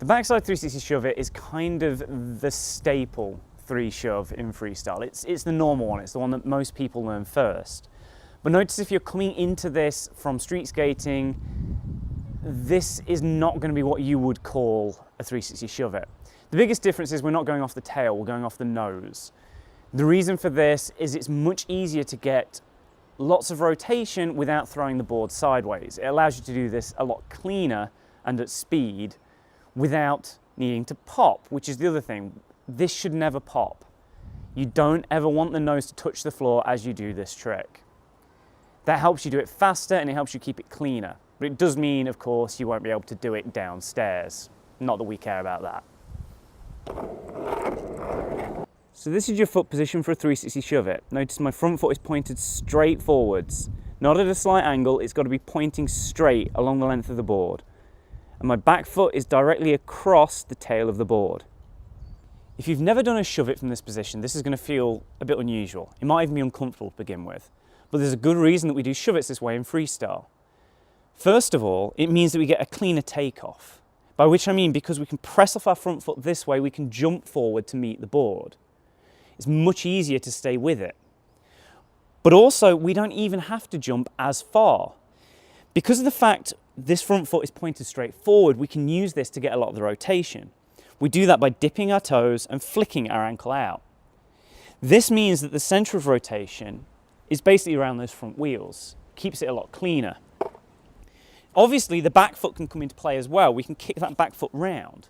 The backside 360 shove it is kind of the staple 3 shove in freestyle. It's the normal one, it's the one that most people learn first. But notice if you're coming into this from street skating, this is not going to be what you would call a 360 shove it. The biggest difference is we're not going off the tail, we're going off the nose. The reason for this is it's much easier to get lots of rotation without throwing the board sideways. It allows you to do this a lot cleaner and at speed without needing to pop, which is the other thing. This should never pop. You don't ever want the nose to touch the floor as you do this trick. That helps you do it faster and it helps you keep it cleaner. But it does mean, of course, you won't be able to do it downstairs. Not that we care about that. So this is your foot position for a 360 shove it. Notice my front foot is pointed straight forwards. Not at a slight angle, it's got to be pointing straight along the length of the board. And my back foot is directly across the tail of the board. If you've never done a shove it from this position, this is going to feel a bit unusual. It might even be uncomfortable to begin with. But there's a good reason that we do shove it's this way in freestyle. First of all, it means that we get a cleaner takeoff. By which I mean, because we can press off our front foot this way, we can jump forward to meet the board. It's much easier to stay with it. But also, we don't even have to jump as far. Because of the fact this front foot is pointed straight forward, we can use this to get a lot of the rotation. We do that by dipping our toes and flicking our ankle out. This means that the center of rotation is basically around those front wheels. Keeps it a lot cleaner. Obviously, the back foot can come into play as well. We can kick that back foot round.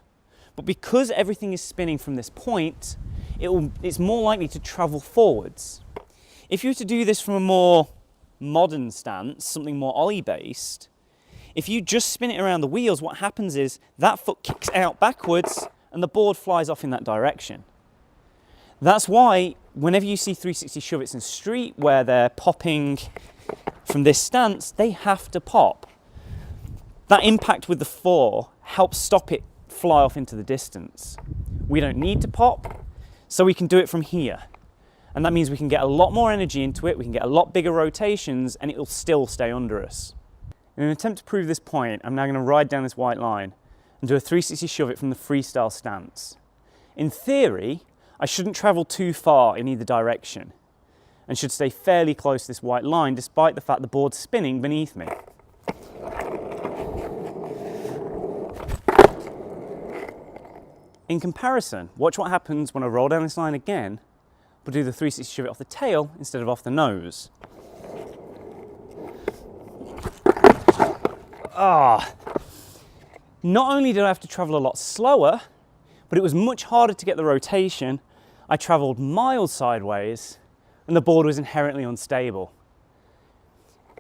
But because everything is spinning from this point, it's more likely to travel forwards. If you were to do this from a more modern stance, something more ollie based, if you just spin it around the wheels, what happens is that foot kicks out backwards and the board flies off in that direction. That's why whenever you see 360 shove it's in street where they're popping from this stance, they have to pop. That impact with the floor helps stop it fly off into the distance. We don't need to pop, so we can do it from here. And that means we can get a lot more energy into it, we can get a lot bigger rotations, and it will still stay under us. In an attempt to prove this point, I'm now going to ride down this white line and do a 360 shove it from the freestyle stance. In theory, I shouldn't travel too far in either direction and should stay fairly close to this white line despite the fact the board's spinning beneath me. In comparison, watch what happens when I roll down this line again, but do the 360 shove it off the tail instead of off the nose. Not only did I have to travel a lot slower, but it was much harder to get the rotation. I traveled miles sideways and the board was inherently unstable.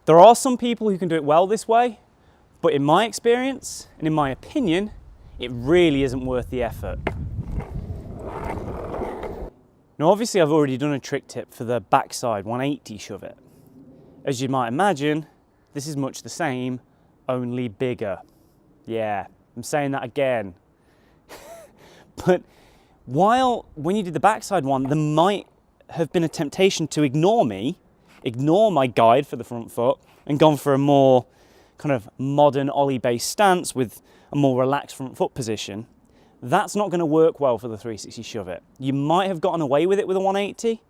There are some people who can do it well this way, but in my experience and in my opinion, it really isn't worth the effort. Now obviously I've already done a trick tip for the backside 180 shove it. As you might imagine, this is much the same, only bigger. Yeah, I'm saying that again. But when you did the backside one, there might have been a temptation to ignore me, ignore my guide for the front foot, and gone for a more kind of modern ollie-based stance with a more relaxed front foot position. That's not going to work well for the 360 shove it. You might have gotten away with it with a 180,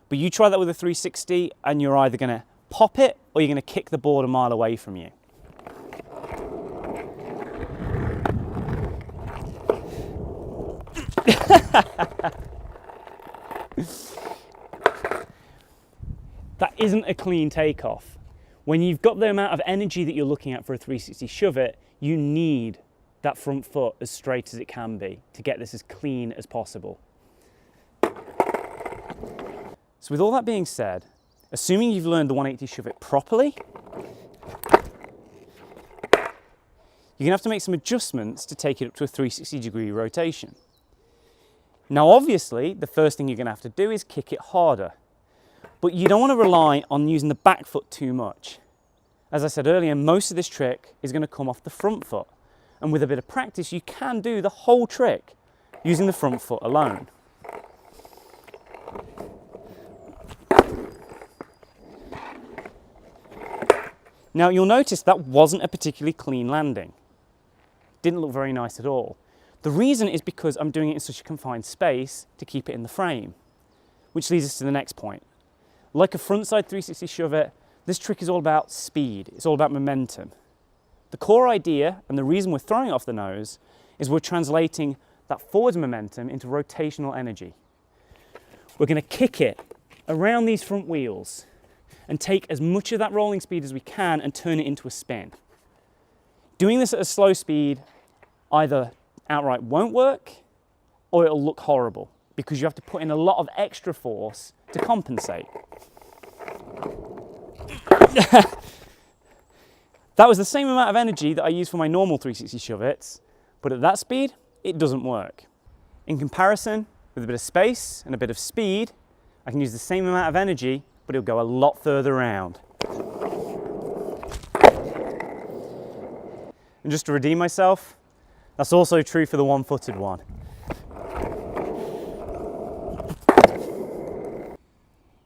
but you try that with a 360 and you're either going to pop it or you're going to kick the board a mile away from you. That isn't a clean takeoff. When you've got the amount of energy that you're looking at for a 360 shove it, you need that front foot as straight as it can be to get this as clean as possible. So with all that being said, assuming you've learned the 180 shove it properly, you're gonna have to make some adjustments to take it up to a 360-degree rotation. Now obviously, the first thing you're gonna have to do is kick it harder, but you don't wanna rely on using the back foot too much. As I said earlier, most of this trick is gonna come off the front foot, and with a bit of practice, you can do the whole trick using the front foot alone. Now you'll notice that wasn't a particularly clean landing. Didn't look very nice at all. The reason is because I'm doing it in such a confined space to keep it in the frame, which leads us to the next point. Like a frontside 360 shove it, this trick is all about speed, it's all about momentum. The core idea, and the reason we're throwing it off the nose, is we're translating that forwards momentum into rotational energy. We're going to kick it around these front wheels and take as much of that rolling speed as we can and turn it into a spin. Doing this at a slow speed either outright won't work or it'll look horrible because you have to put in a lot of extra force to compensate. That was the same amount of energy that I use for my normal 360 shove-its, but at that speed, it doesn't work. In comparison, with a bit of space and a bit of speed, I can use the same amount of energy, but it'll go a lot further around. And just to redeem myself, that's also true for the one-footed one.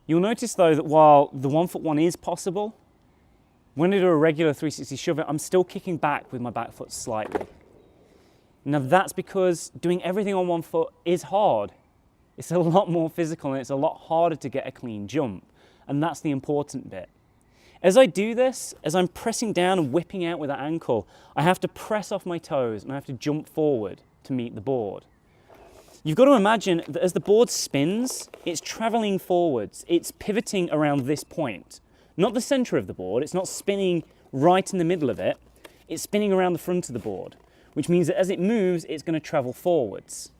You'll notice though that while the 1-foot one is possible, when I do a regular 360 shove-it, I'm still kicking back with my back foot slightly. Now that's because doing everything on 1 foot is hard. It's a lot more physical and it's a lot harder to get a clean jump. And that's the important bit. As I do this, as I'm pressing down and whipping out with that ankle, I have to press off my toes and I have to jump forward to meet the board. You've got to imagine that as the board spins, it's traveling forwards. It's pivoting around this point. Not the center of the board, it's not spinning right in the middle of it. It's spinning around the front of the board, which means that as it moves, it's going to travel forwards.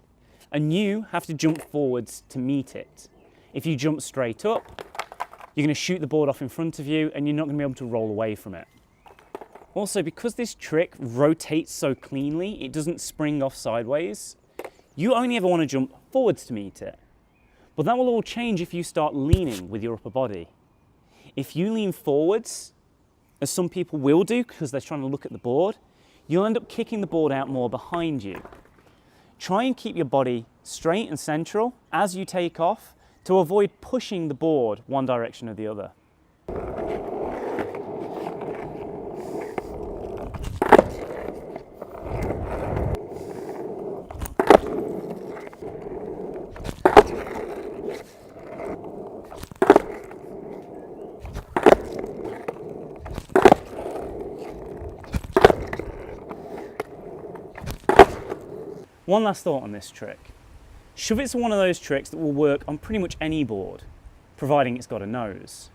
And you have to jump forwards to meet it. If you jump straight up, you're going to shoot the board off in front of you and you're not going to be able to roll away from it. Also, because this trick rotates so cleanly, it doesn't spring off sideways, you only ever want to jump forwards to meet it. But that will all change if you start leaning with your upper body. If you lean forwards, as some people will do because they're trying to look at the board, you'll end up kicking the board out more behind you. Try and keep your body straight and central as you take off to avoid pushing the board one direction or the other. One last thought on this trick. Shove-its are one of those tricks that will work on pretty much any board, providing it's got a nose.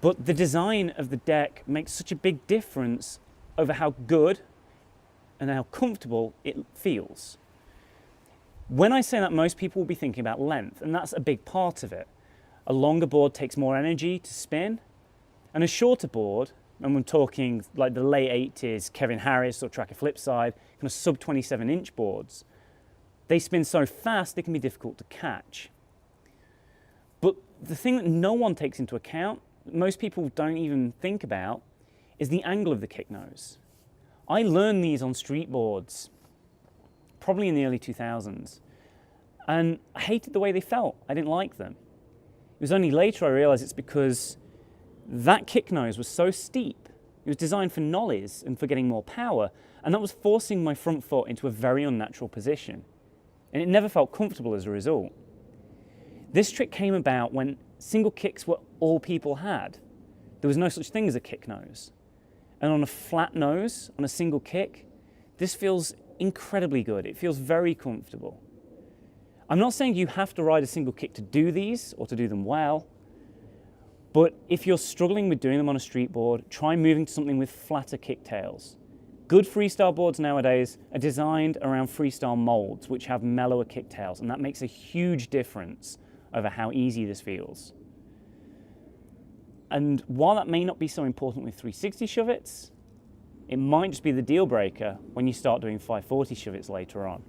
But the design of the deck makes such a big difference over how good and how comfortable it feels. When I say that, most people will be thinking about length, and that's a big part of it. A longer board takes more energy to spin, and a shorter board, and we're talking like the late 80s, Kevin Harris or Tracker Flipside, kind of sub 27-inch boards, they spin so fast they can be difficult to catch. But the thing that no one takes into account, most people don't even think about, is the angle of the kick nose. I learned these on street boards, probably in the early 2000s, and I hated the way they felt. I didn't like them. It was only later I realized it's because that kick nose was so steep. It was designed for nollies and for getting more power, and that was forcing my front foot into a very unnatural position. And it never felt comfortable as a result. This trick came about when single kicks were all people had. There was no such thing as a kick nose. And on a flat nose, on a single kick, this feels incredibly good. It feels very comfortable. I'm not saying you have to ride a single kick to do these or to do them well, but if you're struggling with doing them on a street board, try moving to something with flatter kicktails. Good freestyle boards nowadays are designed around freestyle molds, which have mellower kicktails, and that makes a huge difference over how easy this feels. And while that may not be so important with 360 shove-its, it might just be the deal breaker when you start doing 540 shove-its later on.